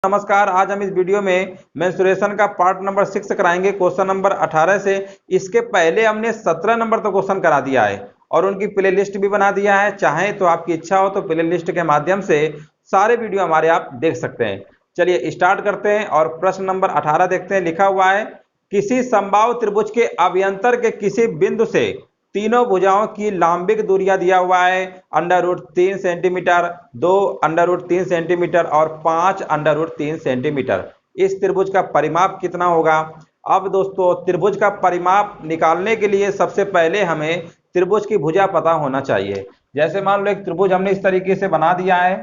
नमस्कार। आज हम इस वीडियो में मेंस्ट्रुएशन का पार्ट नंबर 6 कराएंगे, क्वेश्चन नंबर 18 से। इसके पहले हमने 17 नंबर तक क्वेश्चन करा दिया है और उनकी प्ले लिस्ट भी बना दिया है। चाहे तो आपकी इच्छा हो तो प्ले लिस्ट के माध्यम से सारे वीडियो हमारे आप देख सकते हैं। चलिए स्टार्ट करते हैं और प्रश्न नंबर 18 देखते हैं। लिखा हुआ है, किसी समबाहु त्रिभुज के अभ्यंतर के किसी बिंदु से तीनों भुजाओं की लांबिक दूरियां दिया हुआ है √3 सेंटीमीटर, 2 √3 सेंटीमीटर और 5 √3 सेंटीमीटर। इस त्रिभुज का परिमाप कितना होगा? अब दोस्तों, त्रिभुज का परिमाप निकालने के लिए सबसे पहले हमें त्रिभुज की भुजा पता होना चाहिए। जैसे मान लो एक त्रिभुज हमने इस तरीके से बना दिया है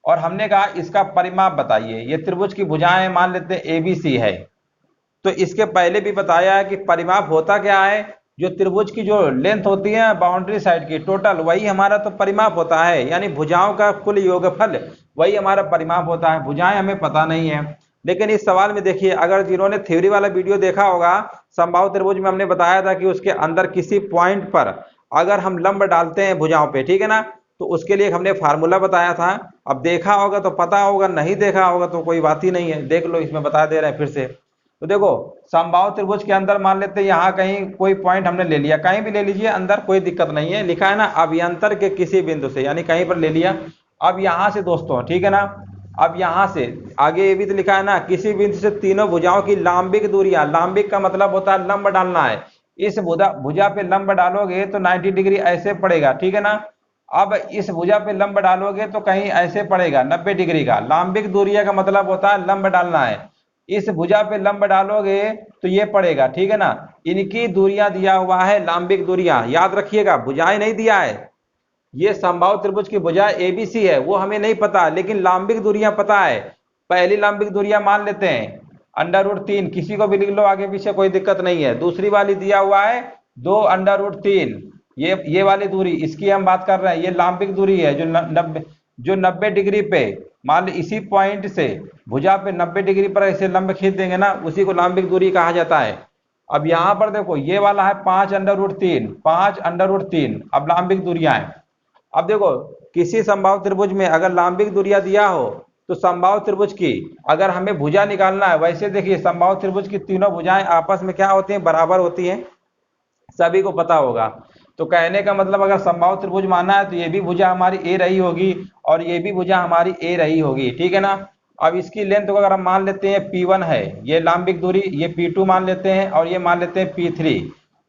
और हमने कहा इसका परिमाप बताइए। ये त्रिभुज की भुजाएं मान लेते हैं ABC है, तो इसके पहले भी बताया है कि परिमाप होता क्या है। जो त्रिभुज की जो लेंथ होती है बाउंड्री साइड की टोटल, वही हमारा तो परिमाप होता है, यानी भुजाओं का कुल योगफल वही हमारा परिमाप होता है। भुजाएं हमें पता नहीं है, लेकिन इस सवाल में देखिए, अगर जिन्होंने थ्योरी वाला वीडियो देखा होगा, समबाहु त्रिभुज में हमने बताया था कि उसके अंदर किसी पॉइंट पर अगर हम लंब डालते हैं भुजाओं पे, ठीक है ना, तो उसके लिए हमने फार्मूला बताया था। अब देखा होगा तो पता होगा, नहीं देखा होगा तो कोई बात ही नहीं है, देख लो, इसमें बता दे रहे हैं फिर से। तो देखो, समबाहु त्रिभुज के अंदर मान लेते हैं यहाँ कहीं कोई पॉइंट हमने ले लिया, कहीं भी ले लीजिए, अंदर कोई दिक्कत नहीं है। लिखा है ना अभ्यंतर के किसी बिंदु से, यानी कहीं पर ले लिया। अब यहाँ से दोस्तों, ठीक है ना, अब यहाँ से आगे ये भी तो लिखा है ना, किसी बिंदु से तीनों भुजाओं की लांबिक दूरियां। लांबिक का मतलब होता है लंब डालना है। इस भुजा पे लंब डालोगे तो 90 डिग्री ऐसे पड़ेगा, ठीक है ना। अब इस भुजा पे लंब डालोगे तो कहीं ऐसे पड़ेगा 90 डिग्री का। लांबिक दूरिया का मतलब होता है लंब डालना है। इस भुजा पे लंब डालोगे तो ये पड़ेगा, ठीक है ना। इनकी दूरियां दिया हुआ है, लांबिक दूरियां याद रखिएगा, भुजाएं नहीं दिया है। ये समबाहु त्रिभुज की भुजा ABC है, वो हमें नहीं पता, लेकिन लांबिक दूरियां पता है। पहली लांबिक दूरियां मान लेते हैं √3, किसी को भी लिख लो आगे पीछे, कोई दिक्कत नहीं है। दूसरी वाली दिया हुआ है 2 √3, ये वाली दूरी, इसकी हम बात कर रहे हैं। ये लांबिक दूरी है जो 90 डिग्री पे, मान लो इसी पॉइंट से भुजा पे 90 डिग्री पर ऐसे लंब खींच देंगे ना, उसी को लांबिक दूरी कहा जाता है। अब यहां पर देखो, ये वाला है 5 √3, 5 √3। अब लांबिक दूरियां हैं। अब देखो, किसी समबाहु त्रिभुज में अगर लांबिक दूरियां दिया हो तो समबाहु त्रिभुज की अगर हमें भुजा निकालना है, वैसे देखिए समबाहु त्रिभुज की तीनों भुजाएं आपस में क्या होती हैं, बराबर होती हैं, सभी को पता होगा। तो कहने का मतलब, अगर समबाहु त्रिभुज मानना है तो ये भी भुजा हमारी A रही होगी और ये भी भुजा हमारी A रही होगी, ठीक है ना। अब इसकी लेंथ को अगर हम मान लेते हैं P1 है, ये लांबिक दूरी, ये P2 मान लेते हैं और ये मान लेते हैं P3।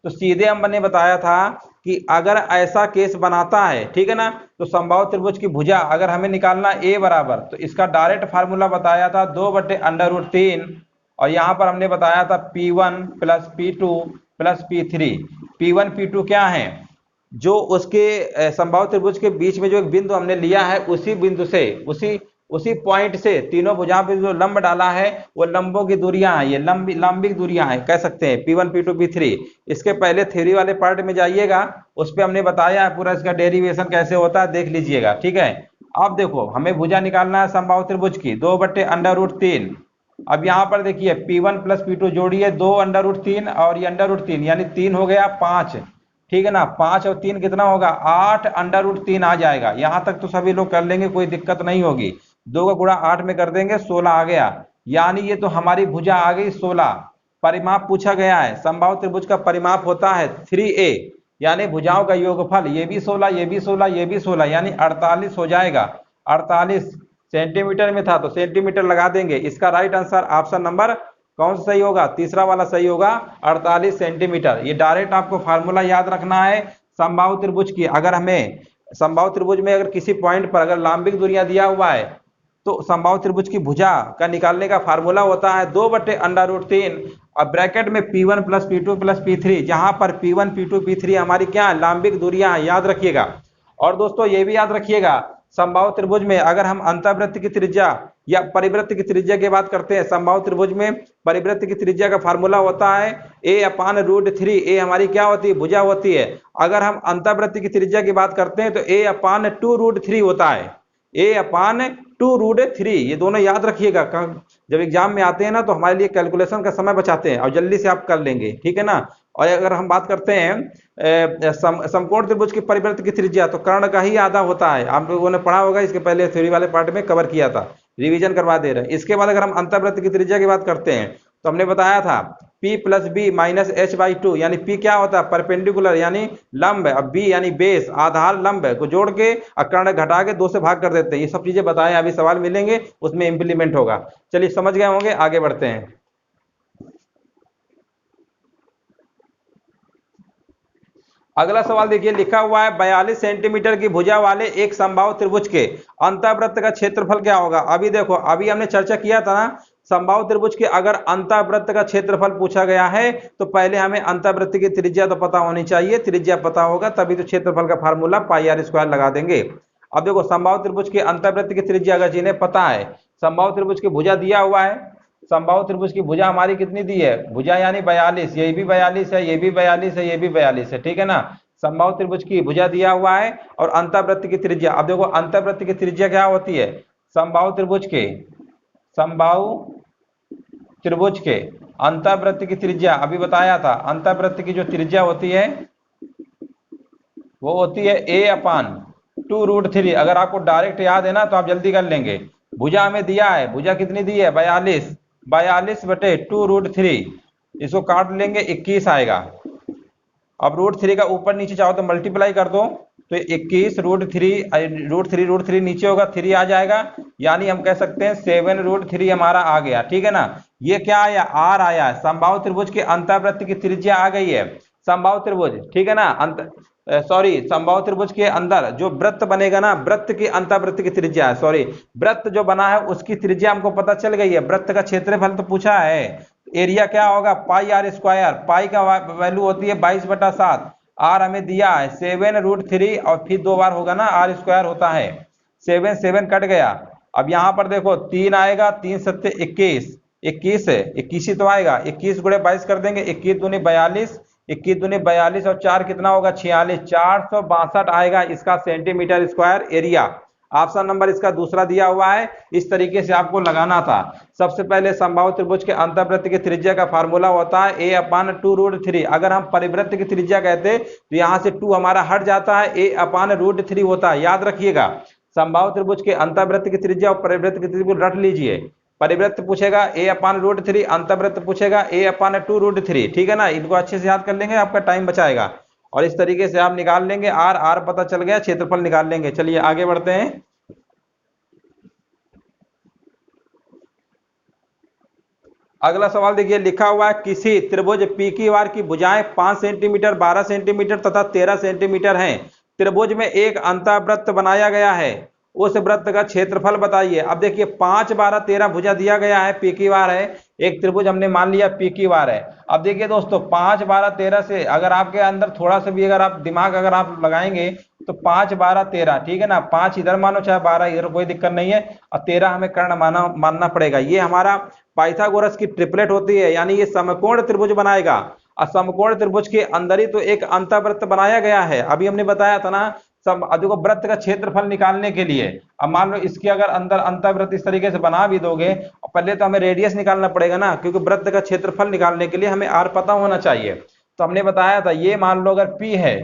तो सीधे हमने बताया था कि अगर ऐसा केस बनाता है, ठीक है ना, तो समबाहु त्रिभुज की भुजा अगर हमें निकालना A बराबर, तो इसका डायरेक्ट फार्मूला बताया था 2/√3, और यहाँ पर हमने बताया था P1 + P2 + P3। P1 P2 क्या है, जो उसके समबाहु त्रिभुज के बीच में जो एक बिंदु हमने लिया है, उसी बिंदु से, उसी पॉइंट से तीनों भुजाओं पे जो लंब डाला है, वो लंबों की दूरियां हैं, ये लांबिक दूरियां हैं, कह सकते हैं P1 P2 P3। इसके पहले थ्योरी वाले पार्ट में जाइएगा, उस पर हमने बताया है पूरा, इसका डेरिवेशन कैसे होता है, देख लीजिएगा, ठीक है। अब देखो, हमें भुजा निकालना है समबाहु त्रिभुज की 2/√3। अब यहाँ पर देखिए P1 + P2 जोड़िए, 2 √3 और ये √3, यानी 3 हो गया 5, ठीक है ना। 5 और 3 कितना होगा, 8 √3 आ जाएगा। यहां तक तो सभी लोग कर लेंगे, कोई दिक्कत नहीं होगी। 2 का गुणा 8 में कर देंगे, 16 आ गया, यानी ये तो हमारी भुजा आ गई 16। परिमाप पूछा गया है, समबाहु त्रिभुज का परिमाप होता है 3A, यानी भुजाओं का योगफल, ये भी 16, ये भी 16, ये भी 16, यानी 48 हो जाएगा। 48 सेंटीमीटर में था तो सेंटीमीटर लगा देंगे। इसका राइट आंसर ऑप्शन नंबर कौन सा सही होगा, तीसरा वाला सही होगा, 48 सेंटीमीटर। ये डायरेक्ट आपको फार्मूला याद रखना है समबाहु त्रिभुज की। अगर हमें समबाहु त्रिभुज में अगर किसी पॉइंट पर अगर लांबिक दूरियां दिया हुआ है, तो समबाहु त्रिभुज की भुजा का निकालने का फार्मूला होता है 2/√3, और ब्रैकेट में P1 + P2 + P3, जहां पर P1 P2 P3 हमारी क्या लांबिक दूरियां, याद रखिएगा। और दोस्तों ये भी याद रखिएगा, समबाहु त्रिभुज में अगर हम अंतःवृत्त की त्रिज्या या परिवृत्त की त्रिज्या की बात करते हैं, समबाहु त्रिभुज में परिवृत्त की त्रिज्या का फार्मूला होता है A/√3। A हमारी क्या होती है, भुजा होती है। अगर हम अंतःवृत्त की त्रिज्या की बात करते हैं तो A/2√3 होता है, A/2√3। ये दोनों याद रखिएगा, जब एग्जाम में आते हैं ना तो हमारे लिए कैलकुलेशन का समय बचाते हैं और जल्दी से आप कर लेंगे, ठीक है ना। और अगर हम बात करते हैं समकोण त्रिभुज की परिवृत्त की त्रिज्या, तो कर्ण का ही आधा होता है। आप लोगों ने पढ़ा होगा, इसके पहले थ्योरी वाले पार्ट में कवर किया था। रिवीजन करवा दे रहे हैं। इसके बाद अगर हम अंतःवृत्त की त्रिज्या की बात करते हैं तो हमने बताया था P plus B minus H by two, यानी P क्या होता है परपेंडिकुलर यानी लंब, अब B यानी बेस आधार लंब को जोड़ के कर्ण घटा के 2 से भाग कर देते हैं। ये सब चीजें बताएं, अभी सवाल मिलेंगे उसमें इंप्लीमेंट होगा। चलिए समझ गए होंगे, आगे बढ़ते हैं। अगला सवाल देखिए, लिखा हुआ है 42 सेंटीमीटर की भुजा वाले एक समबाहु त्रिभुज के अंतःवृत्त का क्षेत्रफल क्या होगा। अभी देखो, अभी हमने चर्चा किया था ना, समबाहु त्रिभुज के अगर अंतःवृत्त का क्षेत्रफल पूछा गया है तो पहले हमें अंतःवृत्त की त्रिज्या तो पता होनी चाहिए, त्रिज्या पता होगा तभी तो क्षेत्रफल का फार्मूला पाई आर स्क्वायर लगा देंगे। अब देखो, समबाहु त्रिभुज के अंतःवृत्त की त्रिज्या अगर जिन्हें पता है, समबाहु त्रिभुज की भुजा दिया हुआ है, समबाहु त्रिभुज की भुजा हमारी कितनी दी है, भुजा यानी 42, ये भी 42 है, ये भी 42 है, ये भी 42 है, ठीक है ना। समबाहु त्रिभुज की भुजा दिया हुआ है और अंतःवृत्त की त्रिज्या, अब देखो अंतःवृत्त की त्रिज्या क्या होती है, समबाहु त्रिभुज के अंतःवृत्त की त्रिज्या अभी बताया था, अंतःवृत्त की जो त्रिज्या होती है वो होती है a/2√3। अगर आपको डायरेक्ट याद है ना तो आप जल्दी कर लेंगे। भुजा हमें दिया है, भुजा कितनी दी है 42/2√3, इसको काट लेंगे 21 आएगा। अब √3 का ऊपर नीचे चाहो तो मल्टीप्लाई कर दो, तो 21 √3 नीचे होगा 3 आ जाएगा, यानी हम कह सकते हैं 7√3 हमारा आ गया, ठीक है ना। ये क्या आया, आर आया, समबाहु त्रिभुज के अंतःवृत्त की त्रिज्या आ गई है। समबाहु त्रिभुज, ठीक है ना, समबाहु त्रिभुज के अंदर जो वृत्त बनेगा ना, वृत्त की अंतःवृत्त की त्रिज्या, वृत्त जो बना है उसकी त्रिज्या हमको पता चल गई है। वृत्त का क्षेत्रफल तो पूछा है, एरिया क्या होगा पाई आर स्क्वायर, पाई का वैल्यू होती है 22/7, आर हमें दिया है 7√3 और फिर 2 बार होगा ना, आर स्क्वायर होता है 7 कट गया। अब यहाँ पर देखो 3 आएगा, 3 सत्ते 21, 21 है, 21 ही तो आएगा, 21 गुणे 22 कर देंगे, 21 दूनी 42, 21 दूनी 42 और 4 कितना होगा 46, 462 आएगा इसका centimetre square area. Option number इसका दूसरा दिया हुआ है। इस तरीके से आपको लगाना था। सबसे पहले समबाहु त्रिभुज के अंतःवृत्त की त्रिज्या का फार्मूला होता है a/2√3। अगर हम परिवृत्त की त्रिज्या कहते तो यहां से 2 हमारा हट जाता है, a/√3 होता है, याद रखिएगा। समबाहु त्रिभुज के अंतःवृत्त की त्रिज्या और परिवृत्त की त्रिज्या रट लीजिए। परिवृत्त पूछेगा a/√3, अंतःवृत्त पूछेगा a/2√3, ठीक है ना। इनको अच्छे से याद कर लेंगे, आपका टाइम बचाएगा। और इस तरीके से आप निकाल लेंगे, आर पता चल गया, क्षेत्रफल निकाल लेंगे। चलिए आगे बढ़ते हैं। अगला सवाल देखिए, लिखा हुआ है किसी त्रिभुज PQR की भुजाएं 5 सेंटीमीटर, 12 सेंटीमीटर तथा 13 सेंटीमीटर हैं। त्रिभुज में एक अंतःवृत्त बनाया गया है, उस वृत्त का क्षेत्रफल बताइए। अब देखिए 5, 12, 13 भुजा दिया गया है, PQR है, एक त्रिभुज हमने मान लिया PQR है। अब देखिए दोस्तों 5, 12, 13 से अगर आपके अंदर थोड़ा सा भी अगर आप दिमाग अगर आप लगाएंगे तो 5, 12, 13, ठीक है ना, 5 इधर मानो चाहे 12 इधर, कोई दिक्कत नहीं है, और 13 हमें कर्ण मानना पड़ेगा। ये हमारा पाइथागोरस की ट्रिपलेट होती है, यानी ये समकोण त्रिभुज बनाएगा। और समकोण त्रिभुज के अंदर ही तो एक अंतःवृत्त बनाया गया है, अभी हमने बताया था ना। सब देखो वृत्त का क्षेत्रफल निकालने के लिए, अब मान लो इसके अगर अंदर अंतःवृत्त इस तरीके से बना भी दोगे, और पहले तो हमें रेडियस निकालना पड़ेगा ना, क्योंकि वृत्त का क्षेत्रफल निकालने के लिए हमें आर पता होना चाहिए। तो हमने बताया था, ये मान लो अगर P है,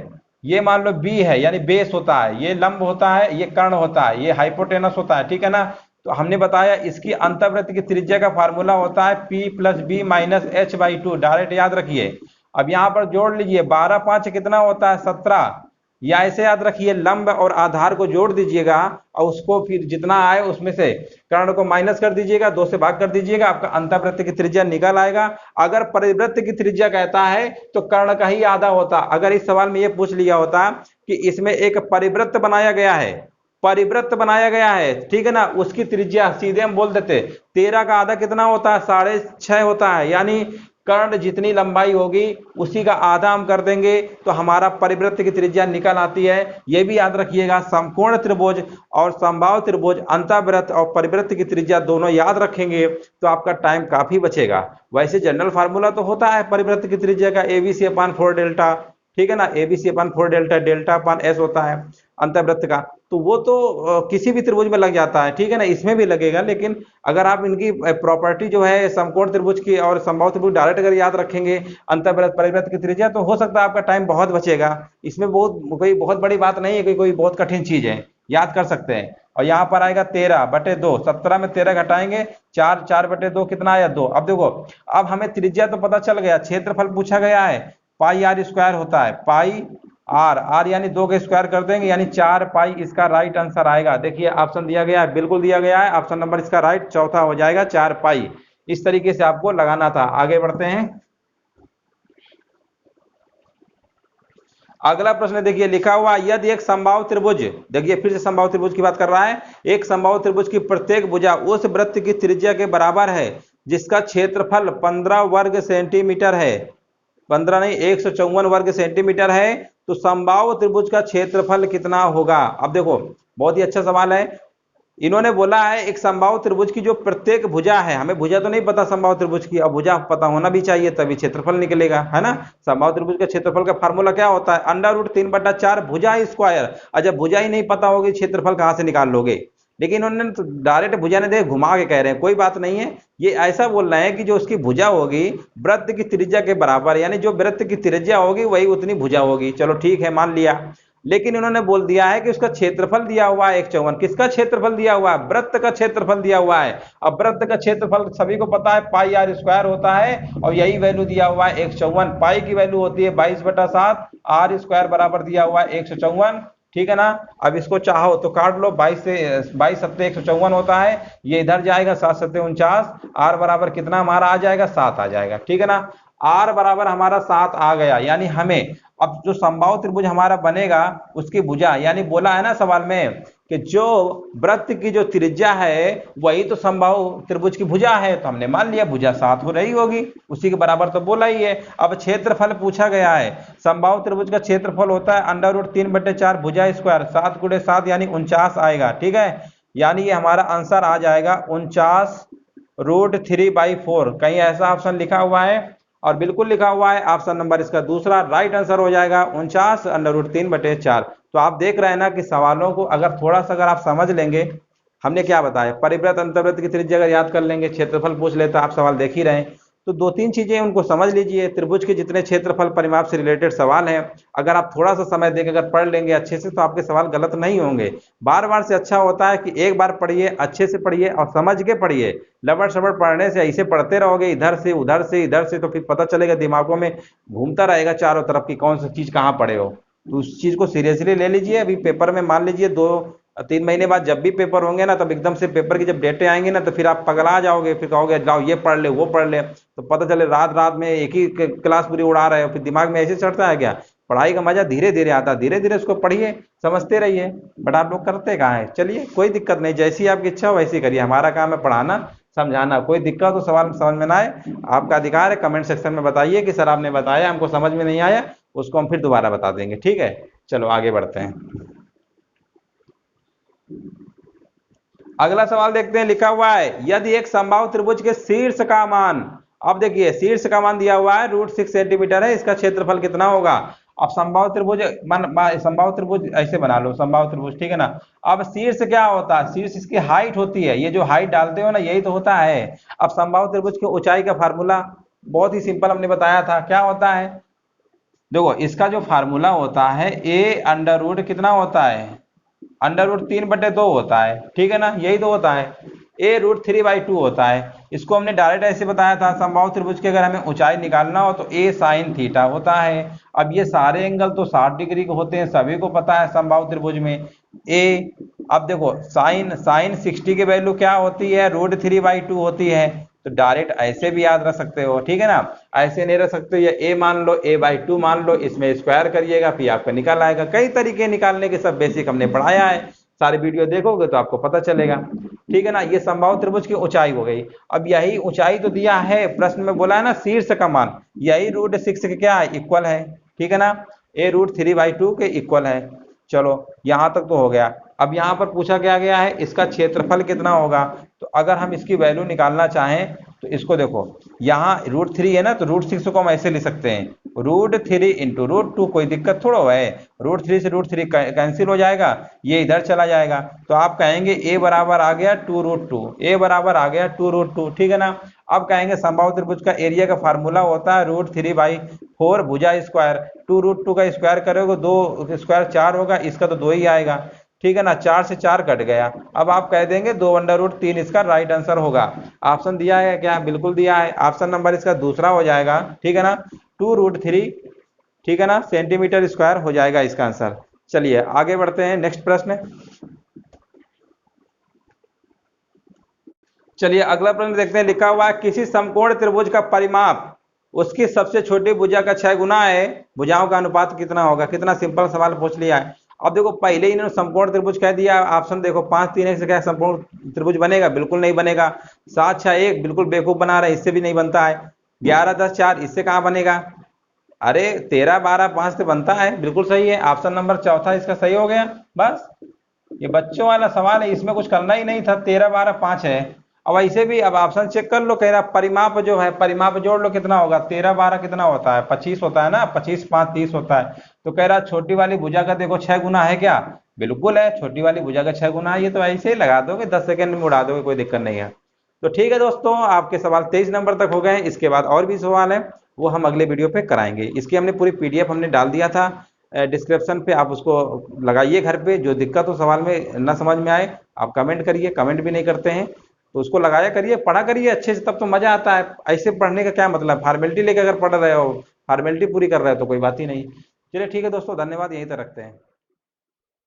ये मान लो B है, यानी बेस होता है, ये लंब होता है, ये कर्ण होता है, ये हाइपोटेनस होता है, ठीक है ना। तो हमने बताया इसकी अंतःवृत्त की त्रिज्या का फार्मूला होता है P plus B minus h/2, direct याद रखिए। अब यहाँ पर जोड़ लीजिए, 12, 5 कितना होता है 17, या ऐसे याद रखिए लंब और आधार को जोड़ दीजिएगा और उसको फिर जितना आए उसमें से कर्ण को माइनस कर दीजिएगा, 2 से भाग कर दीजिएगा, आपका अंतःवृत्त की त्रिज्या निकल आएगा। अगर परिवृत्त की त्रिज्या कहता है तो कर्ण का ही आधा होता। अगर इस सवाल में ये पूछ लिया होता कि इसमें एक परिवृत्त बनाया गया है, परिवृत्त बनाया गया है, ठीक है ना, उसकी त्रिज्या सीधे हम बोल देते 13 का आधा कितना होता है 6.5 होता है, यानी कर्ण जितनी लंबाई होगी उसी का आधा हम कर देंगे तो हमारा परिवृत्त की त्रिज्या निकल आती है। यह भी याद रखिएगा, समकोण त्रिभुज और समबाहु त्रिभुज, अंतःवृत्त और परिवृत्त की त्रिज्या दोनों याद रखेंगे तो आपका टाइम काफी बचेगा। वैसे जनरल फार्मूला तो होता है परिवृत्त की त्रिज्या का ABC/4 डेल्टा, ठीक है ना, ABC/4 डेल्टा, डेल्टा/S होता है अंतःवृत्त का। तो वो तो किसी भी त्रिभुज में लग जाता है, ठीक है ना, इसमें भी लगेगा। लेकिन अगर आप इनकी प्रॉपर्टी जो है समकोण त्रिभुज की और समबाहु त्रिभुज डायरेक्ट अगर याद रखेंगे अंतःवृत्त परिवृत्त की त्रिज्या, तो हो सकता है आपका टाइम बहुत बचेगा। इसमें कोई बहुत बड़ी बात नहीं है कि कोई बहुत कठिन चीज है, याद कर सकते हैं। और यहाँ पर आएगा 13/2, 17 में 13 घटाएंगे 4, 4/2 कितना आया 2। अब देखो, अब हमें त्रिज्या तो पता चल गया, क्षेत्रफल पूछा गया है, पाई आर स्क्वायर होता है, पाई आर, आर यानी 2 का स्क्वायर कर देंगे यानी 4 पाई, इसका राइट आंसर आएगा। देखिए ऑप्शन दिया गया है, बिल्कुल दिया गया है, ऑप्शन नंबर इसका राइट चौथा हो जाएगा 4 पाई। इस तरीके से आपको लगाना था। आगे बढ़ते हैं। अगला प्रश्न देखिए, लिखा हुआ यदि एक समबाहु त्रिभुज, देखिए फिर से समबाहु त्रिभुज की बात कर रहा है, एक समबाहु त्रिभुज की प्रत्येक भुजा उस वृत्त की त्रिज्या के बराबर है जिसका क्षेत्रफल 15 वर्ग सेंटीमीटर है, 15 नहीं 154 वर्ग सेंटीमीटर है, तो समबाहु त्रिभुज का क्षेत्रफल कितना होगा। अब देखो बहुत ही अच्छा सवाल है। इन्होंने बोला है एक समबाहु त्रिभुज की जो प्रत्येक भुजा है, हमें भुजा तो नहीं पता समबाहु त्रिभुज की, अब भुजा पता होना भी चाहिए तभी क्षेत्रफल निकलेगा, है ना। समबाहु त्रिभुज का क्षेत्रफल का फार्मूला क्या होता है, √3/4 भुजा स्क्वायर। जब भुजा ही नहीं पता होगी क्षेत्रफल कहां से निकाल लोगे। लेकिन उन्होंने तो डायरेक्ट भुजा ने दे घुमा के कह रहे हैं, कोई बात नहीं है, ये ऐसा बोल रहे हैं कि जो उसकी भुजा होगी वृत्त की त्रिज्या के बराबर, यानी जो वृत्त की त्रिज्या होगी वही उतनी भुजा होगी। चलो ठीक है, मान लिया। लेकिन इन्होंने बोल दिया है कि उसका क्षेत्रफल दिया हुआ है 154। किसका क्षेत्रफल दिया हुआ है, वृत्त का क्षेत्रफल दिया हुआ है। अब वृत्त का क्षेत्रफल सभी को पता है पाई आर स्क्वायर होता है, और यही वैल्यू दिया हुआ है 154। पाई की वैल्यू होती है 22/7, आर स्क्वायर बराबर दिया हुआ है 154, ठीक है ना। अब इसको चाहो तो काट लो, 22 सत्ते 154 होता है, ये इधर जाएगा 7 सत्ते 49, आर बराबर कितना हमारा आ जाएगा 7 आ जाएगा, ठीक है ना। आर बराबर हमारा 7 आ गया, यानी हमें अब जो समबाहु त्रिभुज हमारा बनेगा उसकी भुजा, यानी बोला है ना सवाल में कि जो वृत्त की जो त्रिज्या है वही तो समबाहु त्रिभुज की भुजा है, तो हमने मान लिया भुजा 7 हो रही होगी, उसी के बराबर तो बोला ही है। अब क्षेत्रफल पूछा गया है, समबाहु त्रिभुज का क्षेत्रफल होता है √3/4 भुजा स्क्वायर, 7 × 7 यानी 49 आएगा, ठीक है। यानी ये हमारा आंसर आ जाएगा 49√3/4। कहीं ऐसा ऑप्शन लिखा हुआ है, और बिल्कुल लिखा हुआ है ऑप्शन नंबर इसका दूसरा राइट आंसर हो जाएगा 49√3/4। तो आप देख रहे हैं ना कि सवालों को अगर थोड़ा सा अगर आप समझ लेंगे, हमने क्या बताया, परिवृत्त अंतर्वृत्त की त्रिज्या अगर याद कर लेंगे, क्षेत्रफल पूछ लेता, आप सवाल देख ही रहे हैं, तो 2-3 चीजें उनको समझ लीजिए। त्रिभुज के जितने क्षेत्रफल परिमाप से रिलेटेड सवाल हैं, अगर आप थोड़ा सा समय देकर अगर पढ़ लेंगे अच्छे से तो आपके सवाल गलत नहीं होंगे। बार बार से अच्छा होता है कि एक बार पढ़िए, अच्छे से पढ़िए और समझ के पढ़िए। लबड़ सबड़ पढ़ने से, ऐसे पढ़ते रहोगे इधर से उधर से इधर से, तो फिर पता चलेगा दिमागों में घूमता रहेगा चारों तरफ की कौन सी चीज कहाँ पढ़े हो। तो उस चीज को सीरियसली ले लीजिए। अभी पेपर में मान लीजिए 2-3 महीने बाद जब भी पेपर होंगे ना, तब एकदम से पेपर की जब डेटें आएंगी ना, तो फिर आप पगला जाओगे, फिर कहोगे जाओ ये पढ़ ले वो पढ़ ले, तो पता चले रात रात में एक ही क्लास पूरी उड़ा रहे हो, फिर दिमाग में ऐसे चढ़ता है क्या। पढ़ाई का मजा धीरे धीरे आता है, धीरे धीरे उसको पढ़िए, समझते रहिए, बट आप लोग करते कहाँ है। चलिए कोई दिक्कत नहीं, जैसी आपकी इच्छा हो वैसी करिए, हमारा काम है पढ़ाना समझाना। कोई दिक्कत हो सवाल समझ में ना आए, आपका अधिकार है, कमेंट सेक्शन में बताइए कि सर आपने बताया हमको समझ में नहीं आया, उसको हम फिर दोबारा बता देंगे, ठीक है। चलो आगे बढ़ते हैं। अगला सवाल देखते हैं, लिखा हुआ है यदि एक समबाहु त्रिभुज के शीर्ष का मान, अब देखिए शीर्ष का मान दिया हुआ है √6 सेंटीमीटर है, इसका क्षेत्रफल कितना होगा। अब समबाहु त्रिभुज समबाहु त्रिभुज ऐसे बना लो, समबाहु त्रिभुज, ठीक है ना। अब शीर्ष क्या होता है, शीर्ष इसकी हाइट होती है, ये जो हाइट डालते हो ना यही तो होता है। अब समबाहु त्रिभुज की ऊंचाई का फार्मूला बहुत ही सिंपल हमने बताया था, क्या होता है, देखो इसका जो फार्मूला होता है a कितना होता है, √3/2 होता है, ठीक है ना, यही तो होता है। a√3/2 होता है। इसको हमने डायरेक्ट ऐसे बताया था, समबाहु त्रिभुज की अगर हमें ऊंचाई निकालना हो तो a sin थीटा होता है। अब ये सारे एंगल तो 60 डिग्री के होते हैं, सभी को पता है समबाहु त्रिभुज में a। अब देखो sin 60 की वैल्यू क्या होती है, √3/2 होती है, तो डायरेक्ट ऐसे भी याद रख सकते हो, ठीक है ना। ऐसे नहीं रख सकते, ये a मान लो, a/2 मान लो, इसमें स्क्वायर करिएगा फिर आपका निकल आएगा। कई तरीके निकालने के सब बेसिक हमने पढ़ाया है, सारे वीडियो देखोगे तो आपको पता चलेगा, ठीक है ना। ये समबाहु त्रिभुज की ऊंचाई हो गई। अब यही ऊंचाई तो दिया है प्रश्न में, बोला है ना शीर्ष का मान, यही √6 के क्या है, इक्वल है, ठीक है ना, a√3/2 के इक्वल है। चलो यहां तक तो हो गया। अब यहाँ पर पूछा क्या गया है, इसका क्षेत्रफल कितना होगा। तो अगर हम इसकी वैल्यू निकालना चाहें तो इसको देखो, यहाँ √3 है ना, तो √6 को हम ऐसे लिख सकते हैं, √3 × √2, कोई दिक्कत थोड़ा है, √3 से √3 कैंसिल हो जाएगा, ये इधर चला जाएगा, तो आप कहेंगे a बराबर आ गया 2√2, a बराबर आ गया 2√2, ठीक है ना। अब कहेंगे समबाहु त्रिभुज का एरिया का फार्मूला होता है √3/4 भुजा स्क्वायर, 2√2 का स्क्वायर करोगे 2 स्क्वायर 4 होगा, इसका तो 2 ही आएगा, ठीक है ना, 4 से 4 कट गया। अब आप कह देंगे 2/√3 इसका राइट आंसर होगा। ऑप्शन दिया है क्या? बिल्कुल दिया है। ऑप्शन नंबर इसका दूसरा हो जाएगा, ठीक है ना, 2√3, ठीक है ना, सेंटीमीटर स्क्वायर हो जाएगा इसका आंसर। चलिए आगे बढ़ते हैं, नेक्स्ट प्रश्न। चलिए अगला प्रश्न देखते हैं। लिखा हुआ है किसी समकोण त्रिभुज का परिमाप उसकी सबसे छोटी भुजा का 6 गुना है, भुजाओं का अनुपात कितना होगा? कितना सिंपल सवाल पूछ लिया है। अब देखो पहले ही इन्होंने समकोण त्रिभुज कह दिया। ऑप्शन देखो 5 3 1 से क्या समकोण त्रिभुज बनेगा? बिल्कुल नहीं बनेगा। 7 6 1 बिल्कुल बेवकूफ बना रहे हैं, इससे भी नहीं बनता है। 11 10 4 इससे कहाँ बनेगा? अरे 13 12 5 से बनता है, बिल्कुल सही है। ऑप्शन नंबर चौथा इसका सही हो गया। बस ये बच्चों वाला सवाल है, इसमें कुछ करना ही नहीं था। 13 12 5 है। अब ऐसे भी अब ऑप्शन चेक कर लो, कह रहा परिमाप जो है, परिमाप जोड़ लो कितना होगा? 13 12 कितना होता है? 25 होता है ना, 25 5 30 होता है। तो कह रहा छोटी वाली भुजा का देखो 6 गुना है क्या? बिल्कुल है, छोटी वाली भुजा का 6 गुना है। ये तो ऐसे ही लगा दोगे, 10 सेकंड में उड़ा दोगे, कोई दिक्कत नहीं है। तो ठीक है दोस्तों, आपके सवाल 23 नंबर तक हो गए हैं। इसके बाद और भी सवाल है, वो हम अगले वीडियो पे कराएंगे। इसकी हमने पूरी पीडीएफ हमने डाल दिया था डिस्क्रिप्शन पे, आप उसको लगाइए घर पे। जो दिक्कत हो सवाल में ना समझ में आए आप कमेंट करिए, कमेंट भी नहीं करते हैं तो उसको लगाया करिए, पढ़ा करिए अच्छे से, तब तो मजा आता है। ऐसे पढ़ने का क्या मतलब? फॉर्मेलिटी लेकर अगर पढ़ रहे हो, फॉर्मेलिटी पूरी कर रहे हो तो कोई बात ही नहीं। चलिए ठीक है दोस्तों, धन्यवाद, यहीं तक रखते हैं।